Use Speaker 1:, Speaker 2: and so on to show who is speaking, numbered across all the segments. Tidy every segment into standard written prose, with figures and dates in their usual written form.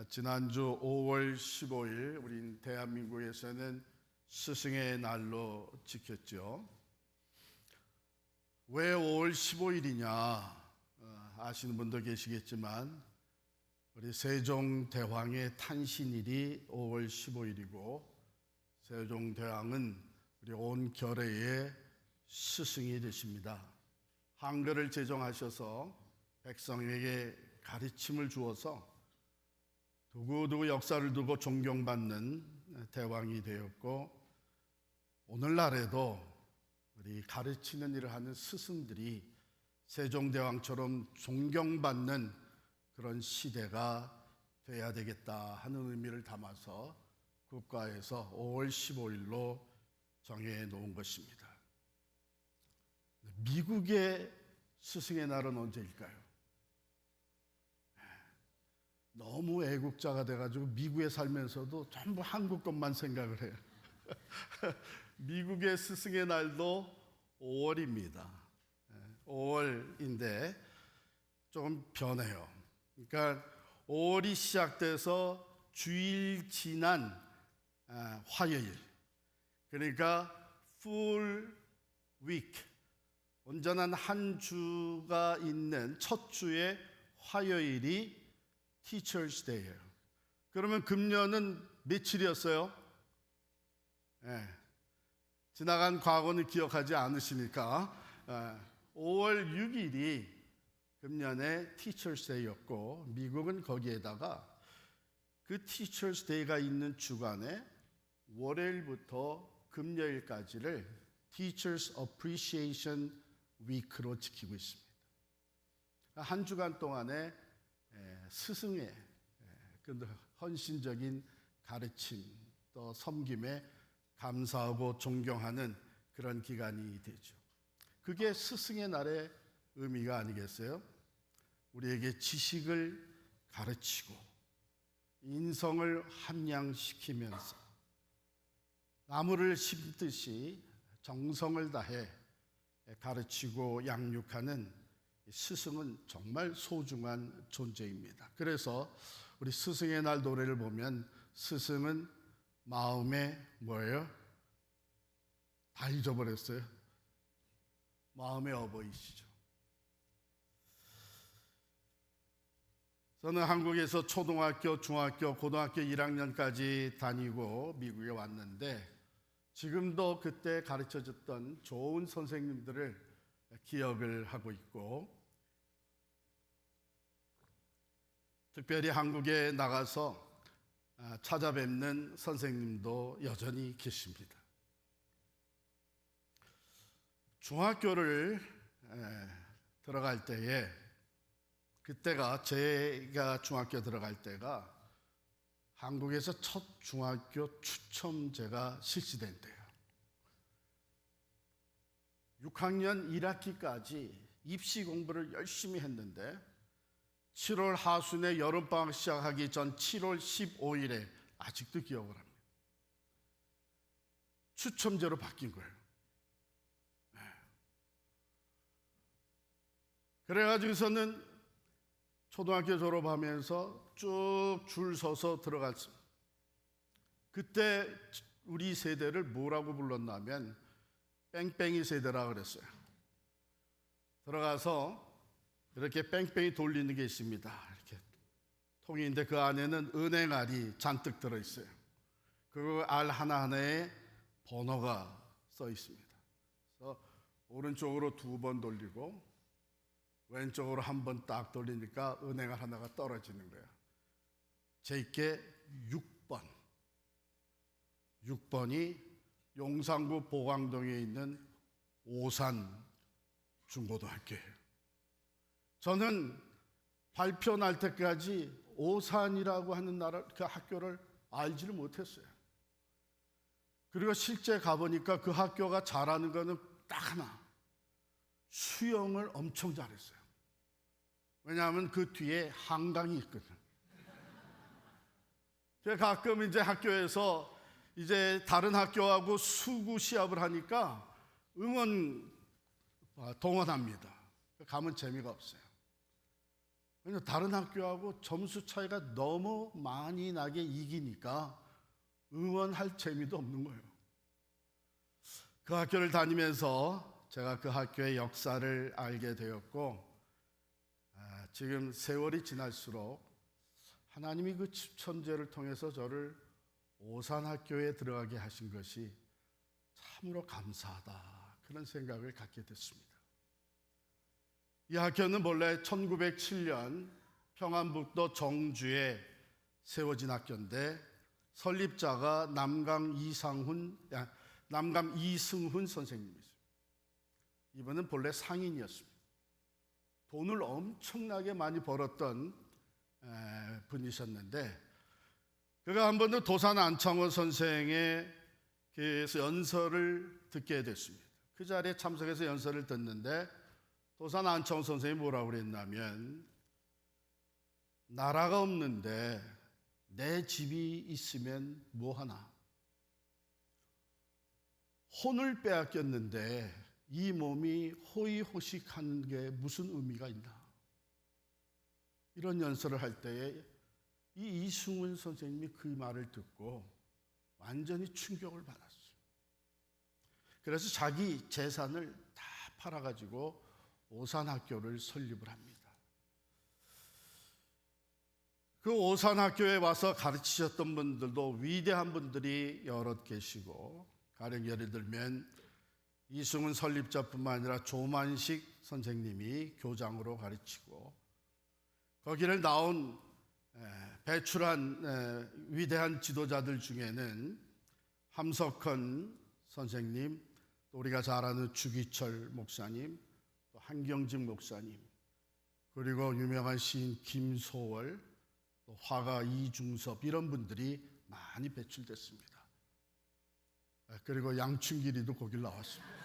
Speaker 1: 지난주 5월 15일 우리 대한민국에서는 스승의 날로 지켰죠. 왜 5월 15일이냐 아시는 분도 계시겠지만 우리 세종대왕의 탄신일이 5월 15일이고 세종대왕은 우리 온 결의의 스승이 되십니다. 한글을 제정하셔서 백성에게 가르침을 주어서 두고두고 역사를 두고 존경받는 대왕이 되었고, 오늘날에도 우리 가르치는 일을 하는 스승들이 세종대왕처럼 존경받는 그런 시대가 돼야 되겠다 하는 의미를 담아서 국가에서 5월 15일로 정해 놓은 것입니다. 미국의 스승의 날은 언제일까요? 너무 애국자가 돼가지고 미국에 살면서도 전부 한국 것만 생각을 해요. 미국의 스승의 날도 5월입니다. 5월인데 조금 변해요. 그러니까 5월이 시작돼서 주일 지난 화요일, 그러니까 full week, 온전한 한 주가 있는 첫 주의 화요일이 Teachers Day예요. 그러면 금년은 며칠이었어요? 지나간 과거는 기억하지 않으시니까 5월 6일이 금년의 Teachers Day였고, 미국은 거기에다가 그 Teachers Day가 있는 주간에 월요일부터 금요일까지를 Teachers Appreciation Week로 지키고 있습니다. 한 주간 동안에 스승의 헌신적인 가르침 또 섬김에 감사하고 존경하는 그런 기간이 되죠. 그게 스승의 날의 의미가 아니겠어요? 우리에게 지식을 가르치고 인성을 함양시키면서 나무를 심듯이 정성을 다해 가르치고 양육하는 스승은 정말 소중한 존재입니다. 그래서 우리 스승의 날 노래를 보면 스승은 마음의 뭐예요? 다 잊어버렸어요. 마음의 어버이시죠. 저는 한국에서 초등학교, 중학교, 고등학교 1학년까지 다니고 미국에 왔는데 지금도 그때 가르쳐줬던 좋은 선생님들을 기억을 하고 있고, 특별히 한국에 나가서 찾아뵙는 선생님도 여전히 계십니다. 중학교를 들어갈 때에, 그때가 제가 중학교 들어갈 때가 한국에서 첫 중학교 추첨제가 실시된 때예요. 6학년 1학기까지 입시 공부를 열심히 했는데 7월 하순에 여름방학 시작하기 전 7월 15일에 아직도 기억을 합니다. 추첨제로 바뀐 거예요. 그래가지고서는 초등학교 졸업하면서 쭉 줄 서서 들어갔습니다. 그때 우리 세대를 뭐라고 불렀냐면 뺑뺑이 세대라고 그랬어요. 들어가서 이렇게 뺑뺑이 돌리는 게 있습니다. 이렇게 통인데 그 안에는 은행알이 잔뜩 들어있어요. 그 알 하나하나에 번호가 써 있습니다. 그래서 오른쪽으로 2번 돌리고 왼쪽으로 1번 딱 돌리니까 은행알 하나가 떨어지는 거예요. 제게 6번이 용산구 보광동에 있는 오산 중고등학교예요. 저는 발표 날 때까지 오산이라고 하는 그 학교를 알지를 못했어요. 그리고 실제 가보니까 그 학교가 잘하는 거는 딱 하나, 수영을 엄청 잘했어요. 왜냐하면 그 뒤에 한강이 있거든요. 제가 가끔 이제 학교에서 이제 다른 학교하고 수구 시합을 하니까 동원합니다. 가면 재미가 없어요. 왜냐하면 다른 학교하고 점수 차이가 너무 많이 나게 이기니까 응원할 재미도 없는 거예요. 그 학교를 다니면서 제가 그 학교의 역사를 알게 되었고, 지금 세월이 지날수록 하나님이 그 천재를 통해서 저를 오산학교에 들어가게 하신 것이 참으로 감사하다, 그런 생각을 갖게 됐습니다. 이 학교는 본래 1907년 평안북도 정주에 세워진 학교인데 설립자가 남감 이승훈 선생님이죠. 이분은 본래 상인이었습니다. 돈을 엄청나게 많이 벌었던 분이셨는데, 그가 한 번도 도산 안창호 선생의 연설을 듣게 됐습니다. 그 자리에 참석해서 연설을 듣는데 도산 안창호 선생이 뭐라고 그랬냐면, 나라가 없는데 내 집이 있으면 뭐하나, 혼을 빼앗겼는데 이 몸이 호의호식하는 게 무슨 의미가 있나, 이런 연설을 할 때에 이 이승훈 선생님이 그 말을 듣고 완전히 충격을 받았어요. 그래서 자기 재산을 다 팔아가지고 오산학교를 설립을 합니다. 그 오산학교에 와서 가르치셨던 분들도 위대한 분들이 여럿 계시고, 가령 예를 들면 이승훈 설립자뿐만 아니라 조만식 선생님이 교장으로 가르치고, 거기를 나온 배출한 위대한 지도자들 중에는 함석헌 선생님, 또 우리가 잘 아는 주기철 목사님, 또 한경직 목사님, 그리고 유명한 시인 김소월, 또 화가 이중섭, 이런 분들이 많이 배출됐습니다. 그리고 양춘길이도 거길 나왔습니다.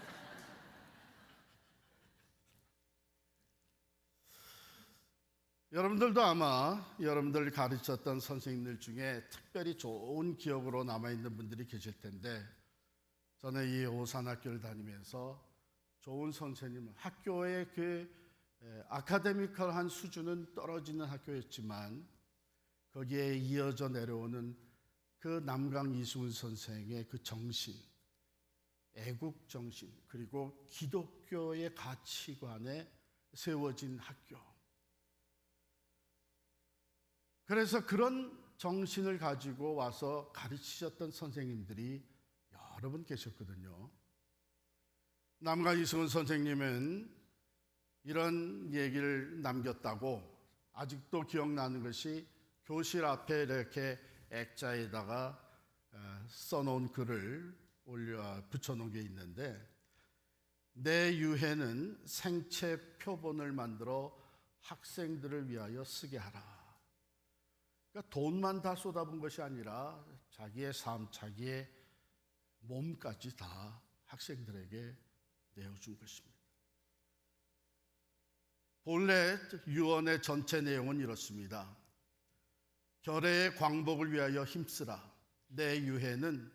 Speaker 1: 여러분들도 아마 여러분들 가르쳤던 선생님들 중에 특별히 좋은 기억으로 남아있는 분들이 계실 텐데, 저는 이 오산학교를 다니면서 좋은 선생님, 학교의 그 아카데미컬한 수준은 떨어지는 학교였지만 거기에 이어져 내려오는 그 남강 이승훈 선생의 그 정신, 애국 정신, 그리고 기독교의 가치관에 세워진 학교. 그래서 그런 정신을 가지고 와서 가르치셨던 선생님들이 여러 분 계셨거든요. 남강 이승훈 선생님은 이런 얘기를 남겼다고, 아직도 기억나는 것이 교실 앞에 이렇게 액자에다가 써놓은 글을 붙여놓은 게 있는데, 내 유해는 생체 표본을 만들어 학생들을 위하여 쓰게 하라. 그러니까 돈만 다 쏟아본 것이 아니라 자기의 삶, 자기의 몸까지 다 학생들에게 내어준 것입니다. 본래 유언의 전체 내용은 이렇습니다. 결의의 광복을 위하여 힘쓰라. 내 유해는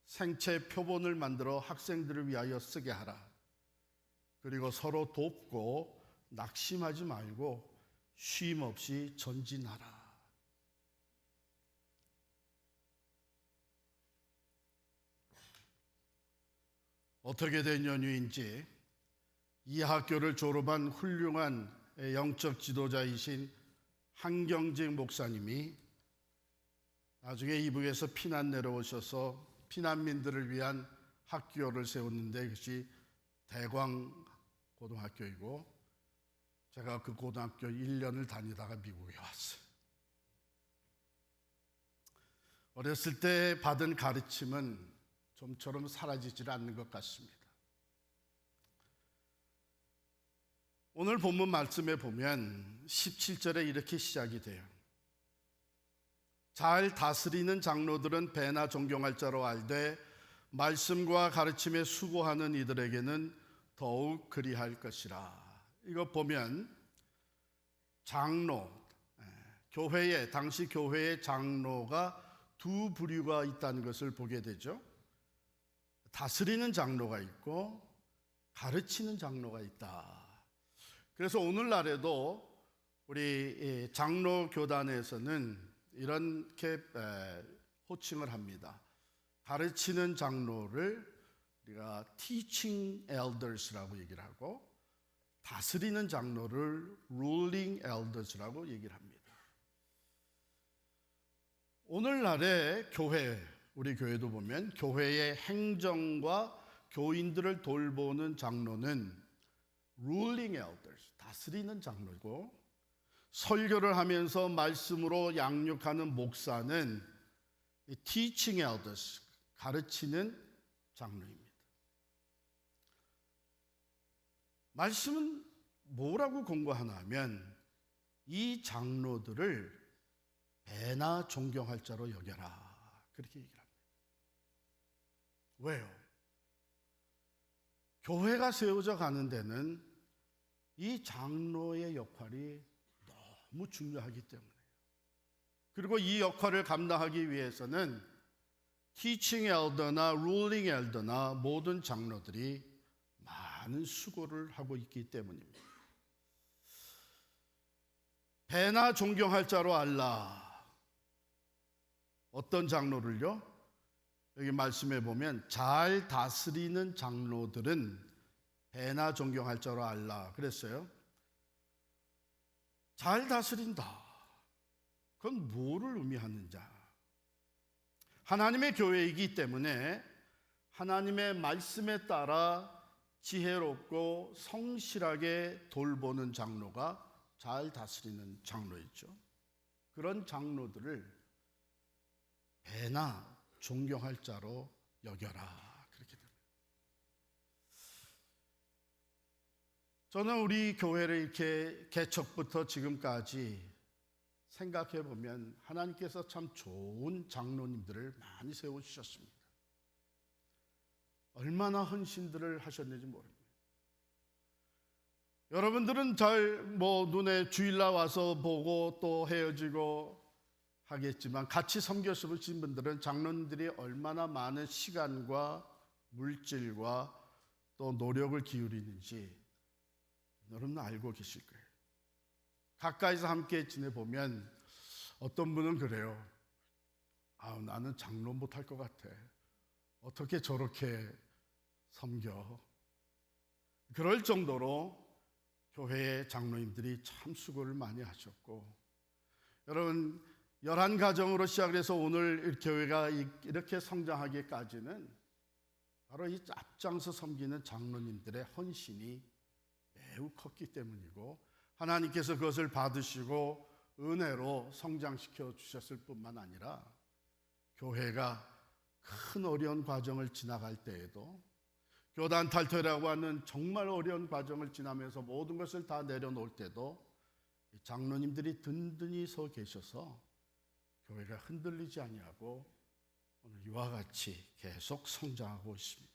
Speaker 1: 생체 표본을 만들어 학생들을 위하여 쓰게 하라. 그리고 서로 돕고 낙심하지 말고 쉼 없이 전진하라. 어떻게 된 연유인지 이 학교를 졸업한 훌륭한 영적 지도자이신 한경직 목사님이 나중에 이북에서 피난 내려오셔서 피난민들을 위한 학교를 세웠는데, 그것이 대광고등학교이고, 제가 그 고등학교 1년을 다니다가 미국에 왔어요. 어렸을 때 받은 가르침은 좀처럼 사라지질 않는 것 같습니다. 오늘 본문 말씀에 보면 17절에 이렇게 시작이 돼요. 잘 다스리는 장로들은 배나 존경할 자로 알되 말씀과 가르침에 수고하는 이들에게는 더욱 그리할 것이라. 이거 보면 장로, 교회에, 당시 교회의 장로가 두 부류가 있다는 것을 보게 되죠. 다스리는 장로가 있고 가르치는 장로가 있다. 그래서 오늘날에도 우리 장로 교단에서는 이렇게 호칭을 합니다. 가르치는 장로를 우리가 teaching elders라고 얘기를 하고, 다스리는 장로를 ruling elders라고 얘기를 합니다. 오늘날의 교회, 우리 교회도 보면 교회의 행정과 교인들을 돌보는 장로는 ruling elders, 다스리는 장로고, 설교를 하면서 말씀으로 양육하는 목사는 teaching elders, 가르치는 장로입니다. 말씀은 뭐라고 공고하나 하면 이 장로들을 배나 존경할 자로 여겨라, 그렇게 얘기를 합니다. 왜요? 교회가 세워져 가는 데는 이 장로의 역할이 너무 중요하기 때문에요. 그리고 이 역할을 감당하기 위해서는 teaching elder나 ruling elder나 모든 장로들이 많은 수고를 하고 있기 때문입니다. 배나 존경할 자로 알라. 어떤 장로를요? 여기 말씀해 보면 잘 다스리는 장로들은 배나 존경할 자로 알라 그랬어요. 잘 다스린다. 그건 뭐를 의미하는지. 하나님의 교회이기 때문에 하나님의 말씀에 따라 지혜롭고 성실하게 돌보는 장로가 잘 다스리는 장로이죠. 그런 장로들을 배나 존경할 자로 여겨라, 그렇게 됩니다. 저는 우리 교회를 이렇게 개척부터 지금까지 생각해 보면 하나님께서 참 좋은 장로님들을 많이 세워주셨습니다. 얼마나 헌신들을 하셨는지 모릅니다. 여러분들은 잘 눈에 주일날 와서 보고 또 헤어지고 하겠지만, 같이 섬겨주신 분들은 장로님들이 얼마나 많은 시간과 물질과 또 노력을 기울이는지 여러분 알고 계실 거예요. 가까이서 함께 지내보면 어떤 분은 그래요. 나는 장로 못할 것 같아. 어떻게 저렇게 섬겨? 그럴 정도로 교회의 장로님들이 참 수고를 많이 하셨고, 여러분 11가정으로 시작해서 오늘 교회가 이렇게 성장하기까지는 바로 이 앞장서 섬기는 장로님들의 헌신이 매우 컸기 때문이고, 하나님께서 그것을 받으시고 은혜로 성장시켜 주셨을 뿐만 아니라 교회가 큰 어려운 과정을 지나갈 때에도, 교단 탈퇴라고 하는 정말 어려운 과정을 지나면서 모든 것을 다 내려놓을 때도 장로님들이 든든히 서 계셔서 교회가 흔들리지 아니하고 오늘 이와 같이 계속 성장하고 있습니다.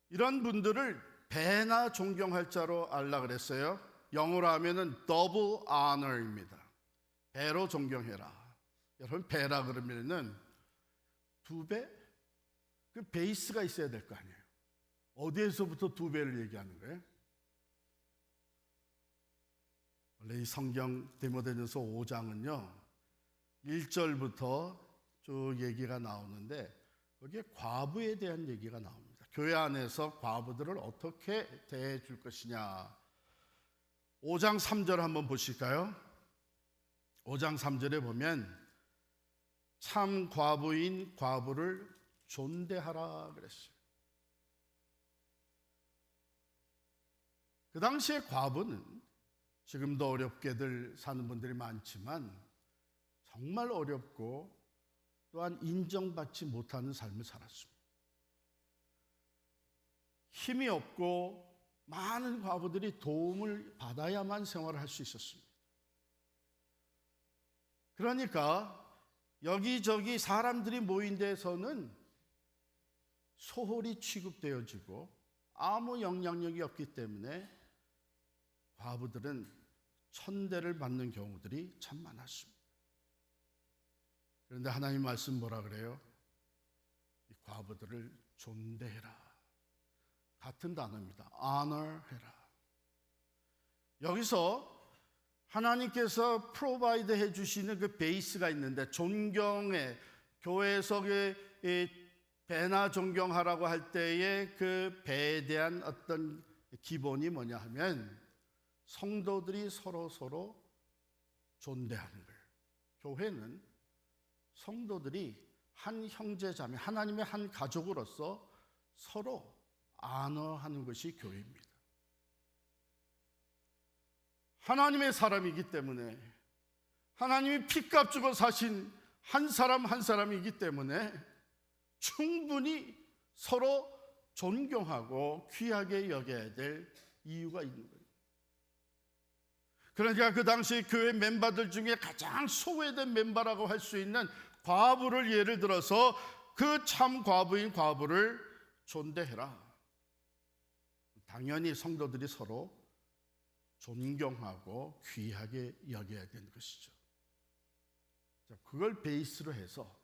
Speaker 1: 이런 분들을 배나 존경할 자로 알라 그랬어요. 영어로 하면은 double honor입니다. 배로 존경해라. 여러분, 배라 그러면은 2배? 그 베이스가 있어야 될 거 아니에요. 어디에서부터 2배를 얘기하는 거예요? 원래 이 성경 디모데전서 5장은요 1절부터 쭉 얘기가 나오는데, 거기에 과부에 대한 얘기가 나옵니다. 교회 안에서 과부들을 어떻게 대해 줄 것이냐. 5장 3절 한번 보실까요? 5장 3절에 보면 참 과부인 과부를 존대하라 그랬어요. 그 당시에 과부는 지금도 어렵게들 사는 분들이 많지만 정말 어렵고 또한 인정받지 못하는 삶을 살았습니다. 힘이 없고 많은 과부들이 도움을 받아야만 생활을 할 수 있었습니다. 그러니까 여기저기 사람들이 모인 데서는 소홀히 취급되어지고 아무 영향력이 없기 때문에 과부들은 천대를 받는 경우들이 참 많았습니다. 그런데 하나님 말씀 뭐라 그래요? 이 과부들을 존대해라. 같은 단어입니다. honor해라. 여기서 하나님께서 프로바이드 해주시는 그 베이스가 있는데, 존경의 교회에서 배나 존경하라고 할 때의 그 배에 대한 어떤 기본이 뭐냐 하면 성도들이 서로 존대하는 거예요. 교회는 성도들이 한 형제자매, 하나님의 한 가족으로서 서로 안어하는 것이 교회입니다. 하나님의 사람이기 때문에, 하나님이 피값 주고 사신 한 사람 한 사람이기 때문에 충분히 서로 존경하고 귀하게 여겨야 될 이유가 있는 거예요. 그러니까 그 당시 교회 멤버들 중에 가장 소외된 멤버라고 할 수 있는 과부를 예를 들어서 그 참 과부인 과부를 존대해라. 당연히 성도들이 서로 존경하고 귀하게 여겨야 되는 것이죠. 그걸 베이스로 해서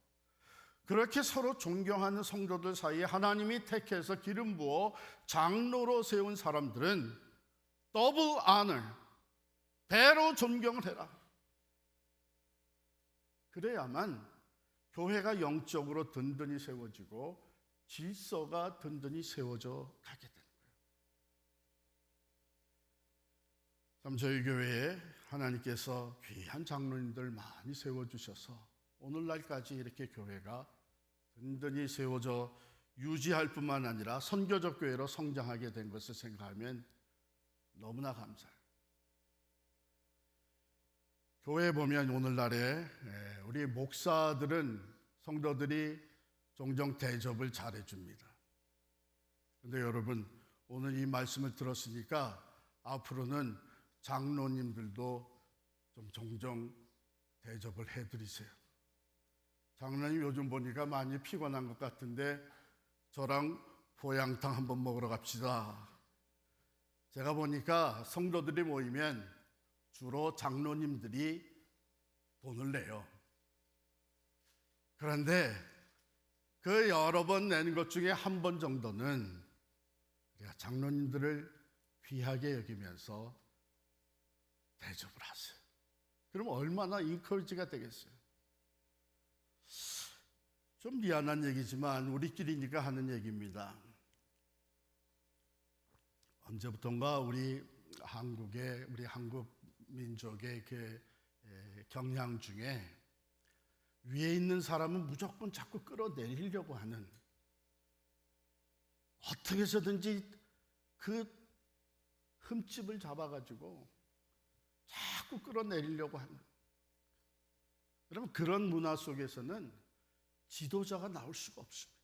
Speaker 1: 그렇게 서로 존경하는 성도들 사이에 하나님이 택해서 기름 부어 장로로 세운 사람들은 더블 아너, 배로 존경을 해라. 그래야만 교회가 영적으로 든든히 세워지고 질서가 든든히 세워져 가게 됩니다. 참 저희 교회에 하나님께서 귀한 장로님들 많이 세워주셔서 오늘날까지 이렇게 교회가 든든히 세워져 유지할 뿐만 아니라 선교적 교회로 성장하게 된 것을 생각하면 너무나 감사해요. 교회에 보면 오늘날에 우리 목사들은 성도들이 종종 대접을 잘해줍니다. 그런데 여러분, 오늘 이 말씀을 들었으니까 앞으로는 장로님들도 좀 종종 대접을 해드리세요. 장로님 요즘 보니까 많이 피곤한 것 같은데 저랑 보양탕 한번 먹으러 갑시다. 제가 보니까 성도들이 모이면 주로 장로님들이 돈을 내요. 그런데 그 여러 번 내는 것 중에 한 번 정도는 우리가 장로님들을 귀하게 여기면서 대접을 하세요. 그럼 얼마나 인커리지가 되겠어요. 좀 미안한 얘기지만 우리끼리니까 하는 얘기입니다. 언제부턴가 우리 한국 민족의 그 경향 중에 위에 있는 사람은 무조건 자꾸 끌어내리려고 하는, 어떻게 해서든지 그 흠집을 잡아가지고 자꾸 끌어내리려고 하는, 여러분 그런 문화 속에서는 지도자가 나올 수가 없습니다.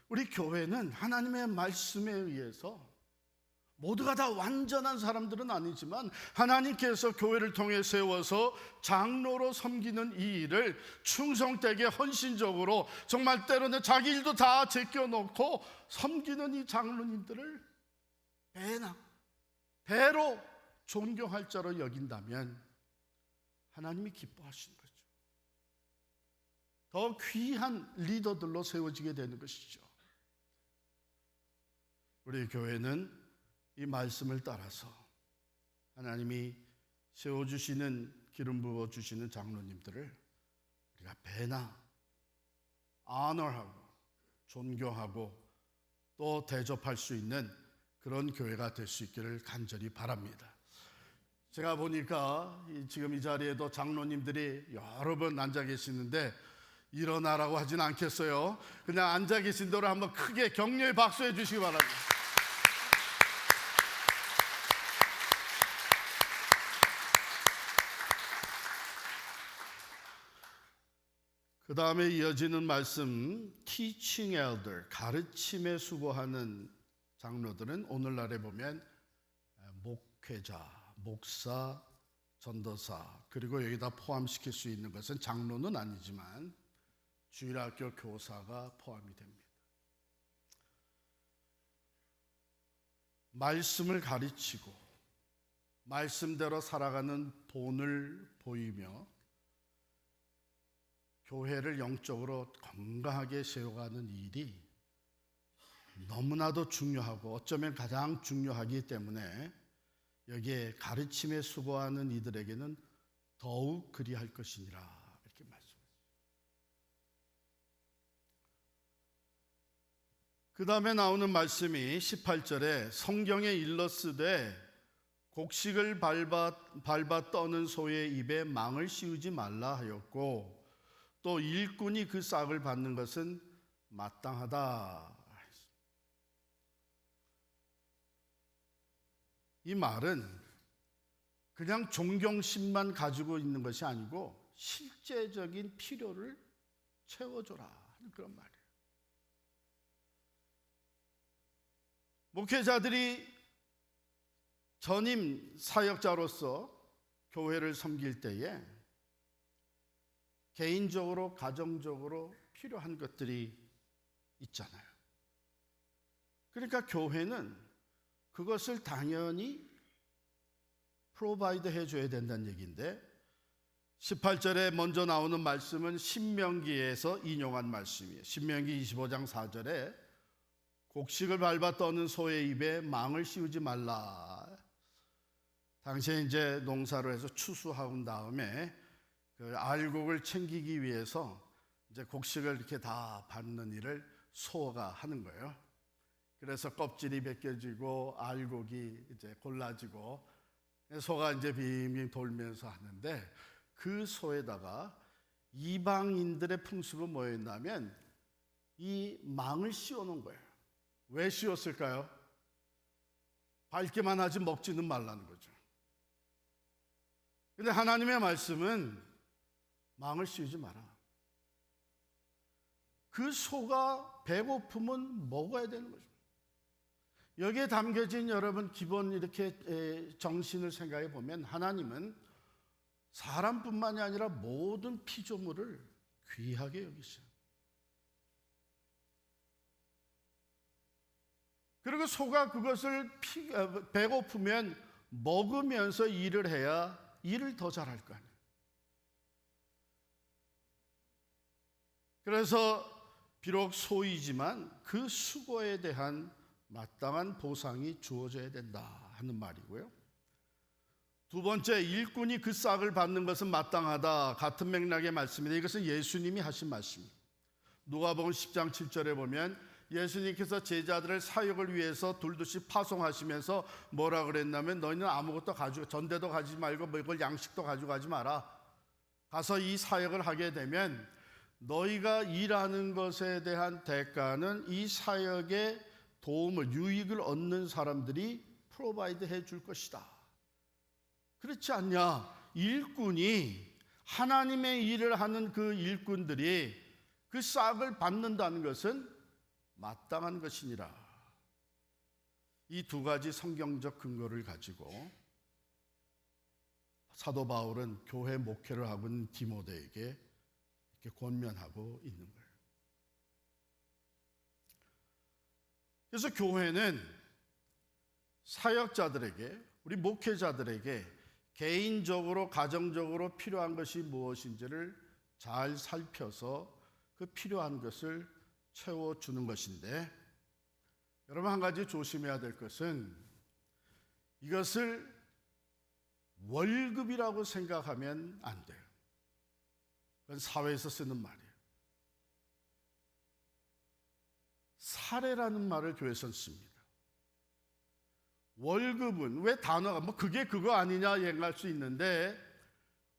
Speaker 1: 우리 교회는 하나님의 말씀에 의해서 모두가 다 완전한 사람들은 아니지만 하나님께서 교회를 통해 세워서 장로로 섬기는 이 일을 충성되게 헌신적으로, 정말 때로는 자기 일도 다 제껴놓고 섬기는 이 장로님들을 배로 존경할 자로 여긴다면 하나님이 기뻐하시는 거죠. 더 귀한 리더들로 세워지게 되는 것이죠. 우리 교회는 이 말씀을 따라서 하나님이 세워주시는, 기름 부어주시는 장로님들을 우리가 배나 아너하고 존경하고 또 대접할 수 있는 그런 교회가 될 수 있기를 간절히 바랍니다. 제가 보니까 지금 이 자리에도 장로님들이 여러 분 앉아 계시는데 일어나라고 하진 않겠어요. 그냥 앉아 계신 대로 한번 크게 격려의 박수해 주시기 바랍니다. 그 다음에 이어지는 말씀, teaching elder, 가르침에 수고하는 장로들은 오늘날에 보면 목회자, 목사, 전도사, 그리고 여기다 포함시킬 수 있는 것은 장로는 아니지만 주일학교 교사가 포함이 됩니다. 말씀을 가르치고 말씀대로 살아가는 본을 보이며 교회를 영적으로 건강하게 세워가는 일이 너무나도 중요하고 어쩌면 가장 중요하기 때문에 여기에 가르침에 수고하는 이들에게는 더욱 그리할 것이니라 이렇게 말씀했어요. 그 다음에 나오는 말씀이 18절에 성경에 일러스되 곡식을 밟아 떠는 소의 입에 망을 씌우지 말라 하였고 또 일꾼이 그 싹을 받는 것은 마땅하다. 이 말은 그냥 존경심만 가지고 있는 것이 아니고 실제적인 필요를 채워줘라 하는 그런 말이에요. 목회자들이 전임 사역자로서 교회를 섬길 때에 개인적으로 가정적으로 필요한 것들이 있잖아요. 그러니까 교회는 그것을 당연히 프로바이드 해줘야 된다는 얘기인데 18절에 먼저 나오는 말씀은 신명기에서 인용한 말씀이에요. 신명기 25장 4절에 곡식을 밟아 떠는 소의 입에 망을 씌우지 말라. 당시에 이제 농사를 해서 추수한 다음에 그 알곡을 챙기기 위해서 이제 곡식을 이렇게 다 밟는 일을 소가 하는 거예요. 그래서 껍질이 벗겨지고 알곡이 이제 골라지고 소가 이제 빙빙 돌면서 하는데 그 소에다가 이방인들의 풍습은 뭐였냐면 이 망을 씌워 놓은 거예요. 왜 씌웠을까요? 밟기만 하지 먹지는 말라는 거죠. 근데 하나님의 말씀은 망을 씌우지 마라. 그 소가 배고프면 먹어야 되는 거죠. 여기에 담겨진 여러분 기본 이렇게 정신을 생각해 보면 하나님은 사람뿐만이 아니라 모든 피조물을 귀하게 여기셔요. 그리고 소가 그것을 배고프면 먹으면서 일을 해야 일을 더 잘할 거 아니에요. 그래서 비록 소이지만 그 수고에 대한 마땅한 보상이 주어져야 된다 하는 말이고요. 두 번째, 일꾼이 그 싹을 받는 것은 마땅하다. 같은 맥락의 말씀입니다. 이것은 예수님이 하신 말씀입니다. 누가복음 10장 7절에 보면 예수님께서 제자들을 사역을 위해서 둘둘씩 파송하시면서 뭐라 그랬냐면 너희는 아무것도 가지고 전대도 가지지 말고 먹을 양식도 가지고 가지 마라. 가서 이 사역을 하게 되면 너희가 일하는 것에 대한 대가는 이 사역의 도움을 유익을 얻는 사람들이 프로바이드 해줄 것이다. 그렇지 않냐? 일꾼이 하나님의 일을 하는 그 일꾼들이 그 싹을 받는다는 것은 마땅한 것이니라. 이 두 가지 성경적 근거를 가지고 사도 바울은 교회 목회를 하고 있는 디모데에게 이렇게 권면하고 있는 거예요. 그래서 교회는 사역자들에게, 우리 목회자들에게 개인적으로 가정적으로 필요한 것이 무엇인지를 잘 살펴서 그 필요한 것을 채워주는 것인데, 여러분 한 가지 조심해야 될 것은 이것을 월급이라고 생각하면 안 돼요. 그건 사회에서 쓰는 말이에요. 사례라는 말을 교회에서는 씁니다. 월급은 왜 단어가 그게 그거 아니냐 얘기할 수 있는데,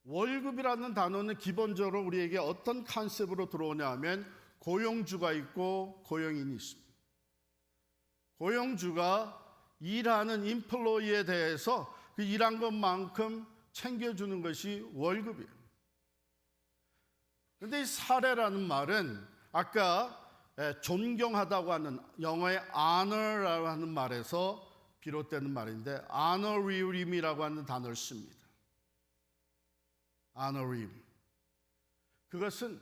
Speaker 1: 월급이라는 단어는 기본적으로 우리에게 어떤 컨셉으로 들어오냐 하면 고용주가 있고 고용인이 있습니다. 고용주가 일하는 인플로이에 대해서 그 일한 것만큼 챙겨주는 것이 월급이에요. 그런데 이 사례라는 말은 아까 존경하다고 하는 영어의 honor라고 하는 말에서 비롯되는 말인데 honorarium이라고 하는 단어를 씁니다. honorarium. 그것은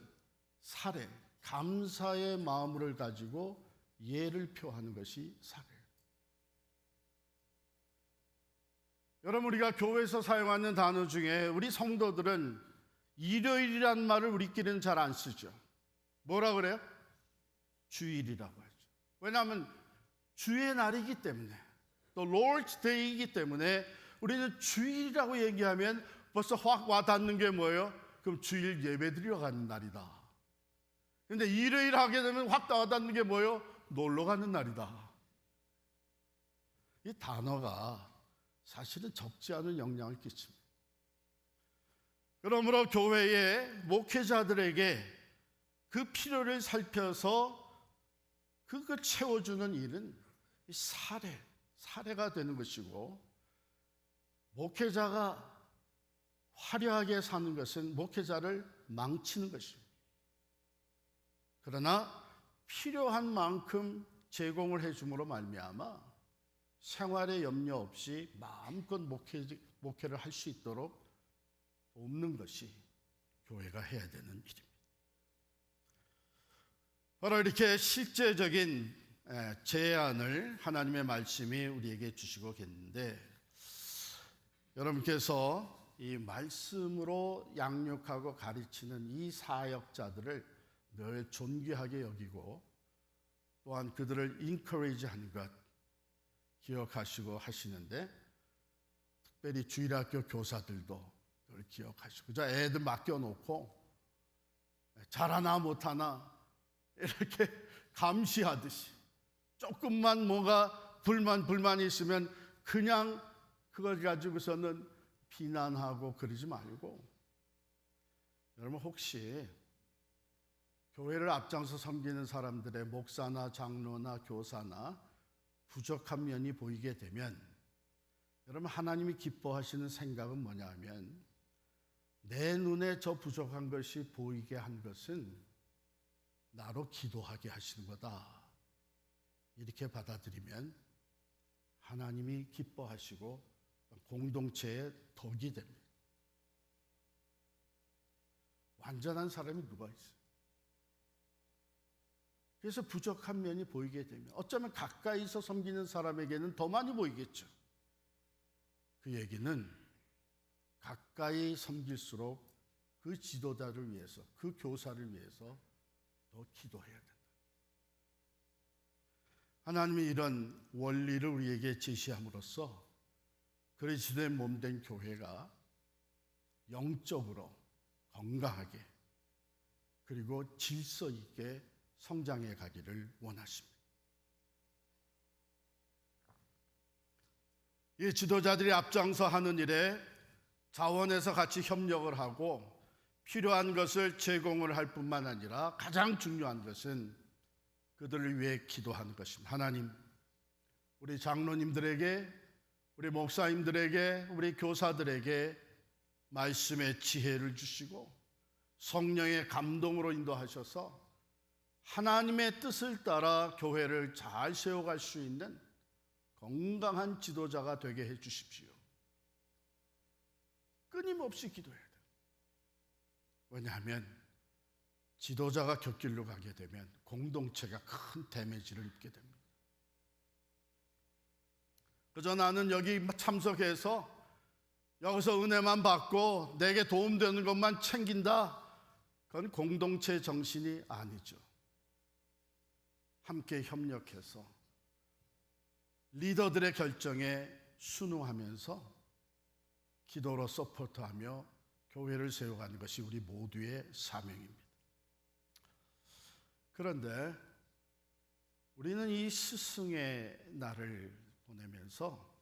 Speaker 1: 사례, 감사의 마음을 가지고 예를 표하는 것이 사례예요. 여러분, 우리가 교회에서 사용하는 단어 중에 우리 성도들은 일요일이라는 말을 우리끼리는 잘 안 쓰죠. 뭐라 그래요? 주일이라고 하죠. 왜냐하면 주의 날이기 때문에, 또 Lord's Day이기 때문에 우리는 주일이라고 얘기하면 벌써 확 와닿는 게 뭐예요? 그럼 주일 예배 드리러 가는 날이다. 근데 일요일 하게 되면 확 와닿는 게 뭐예요? 놀러 가는 날이다. 이 단어가 사실은 적지 않은 영향을 끼칩니다. 그러므로 교회의 목회자들에게 그 필요를 살펴서 그걸 채워주는 일은 사례가 되는 것이고, 목회자가 화려하게 사는 것은 목회자를 망치는 것입니다. 그러나 필요한 만큼 제공을 해줌으로 말미암아 생활에 염려 없이 마음껏 목회를 할 수 있도록 돕는 것이 교회가 해야 되는 일입니다. 바로 이렇게 실제적인 제안을 하나님의 말씀이 우리에게 주시고 계는데, 여러분께서 이 말씀으로 양육하고 가르치는 이 사역자들을 늘 존귀하게 여기고, 또한 그들을 인커리지하는 것 기억하시고 하시는데, 특별히 주일학교 교사들도 늘 기억하시고, 그저 애들 맡겨놓고 잘하나 못하나 이렇게 감시하듯이, 조금만 뭐가 불만이 있으면 그냥 그걸 가지고서는 비난하고 그러지 말고, 여러분 혹시 교회를 앞장서 섬기는 사람들의 목사나 장로나 교사나 부족한 면이 보이게 되면, 여러분 하나님이 기뻐하시는 생각은 뭐냐 하면, 내 눈에 저 부족한 것이 보이게 한 것은 나로 기도하게 하시는 거다, 이렇게 받아들이면 하나님이 기뻐하시고 공동체의 덕이 됩니다. 완전한 사람이 누가 있어요? 그래서 부족한 면이 보이게 되면 어쩌면 가까이서 섬기는 사람에게는 더 많이 보이겠죠. 그 얘기는 가까이 섬길수록 그 지도자를 위해서, 그 교사를 위해서 더 기도해야 된다. 하나님이 이런 원리를 우리에게 제시함으로써 그리스도의 몸된 교회가 영적으로 건강하게, 그리고 질서 있게 성장해 가기를 원하십니다. 이 지도자들이 앞장서 하는 일에 자원해서 같이 협력을 하고 필요한 것을 제공을 할 뿐만 아니라 가장 중요한 것은 그들을 위해 기도하는 것입니다. 하나님, 우리 장로님들에게, 우리 목사님들에게, 우리 교사들에게 말씀의 지혜를 주시고 성령의 감동으로 인도하셔서 하나님의 뜻을 따라 교회를 잘 세워갈 수 있는 건강한 지도자가 되게 해 주십시오. 끊임없이 기도해야 돼요. 왜냐하면 지도자가 곁길로 가게 되면 공동체가 큰 데미지를 입게 됩니다. 그저 나는 여기 참석해서 여기서 은혜만 받고 내게 도움되는 것만 챙긴다, 그건 공동체 정신이 아니죠. 함께 협력해서 리더들의 결정에 순응하면서 기도로 서포트하며 교회를 세워가는 것이 우리 모두의 사명입니다. 그런데 우리는 이 스승의 날을 보내면서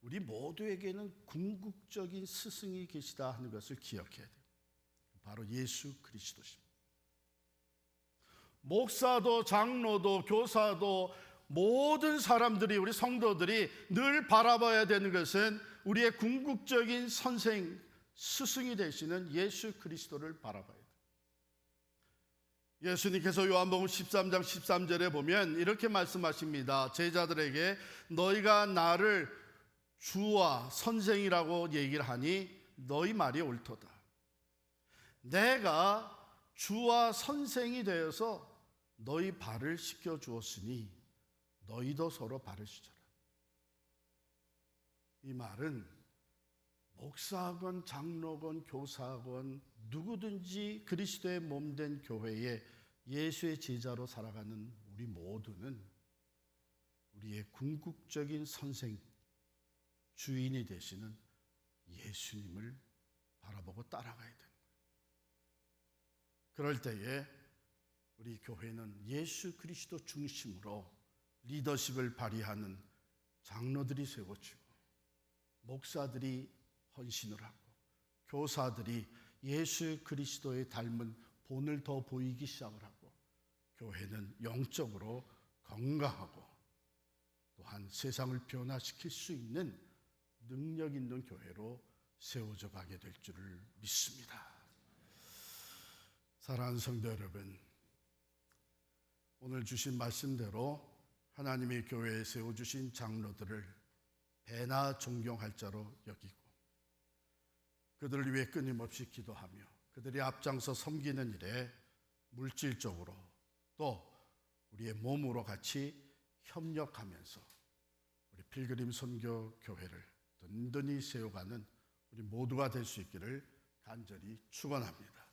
Speaker 1: 우리 모두에게는 궁극적인 스승이 계시다 하는 것을 기억해야 돼요. 바로 예수 그리스도십니다. 목사도 장로도 교사도 모든 사람들이, 우리 성도들이 늘 바라봐야 되는 것은 우리의 궁극적인 선생, 스승이 되시는 예수 그리스도를 바라봐야 돼요. 예수님께서 요한복음 13장 13절에 보면 이렇게 말씀하십니다. 제자들에게 너희가 나를 주와 선생이라고 얘기를 하니 너희 말이 옳도다. 내가 주와 선생이 되어서 너희 발을 씻겨 주었으니 너희도 서로 발을 씻어라. 이 말은 목사건 장로건 교사건 누구든지 그리스도의 몸된 교회에 예수의 제자로 살아가는 우리 모두는 우리의 궁극적인 선생, 주인이 되시는 예수님을 바라보고 따라가야 됩니다. 그럴 때에 우리 교회는 예수 그리스도 중심으로 리더십을 발휘하는 장로들이 세워지고, 목사들이 헌신을 하고, 교사들이 예수 그리스도의 닮은 본을 더 보이기 시작을 하고, 교회는 영적으로 건강하고 또한 세상을 변화시킬 수 있는 능력 있는 교회로 세워져 가게 될 줄을 믿습니다. 사랑하는 성도 여러분, 오늘 주신 말씀대로 하나님의 교회에 세워주신 장로들을 배나 존경할 자로 여기고, 그들을 위해 끊임없이 기도하며 그들이 앞장서 섬기는 일에 물질적으로 또 우리의 몸으로 같이 협력하면서 우리 필그림 선교 교회를 든든히 세워가는 우리 모두가 될 수 있기를 간절히 축원합니다.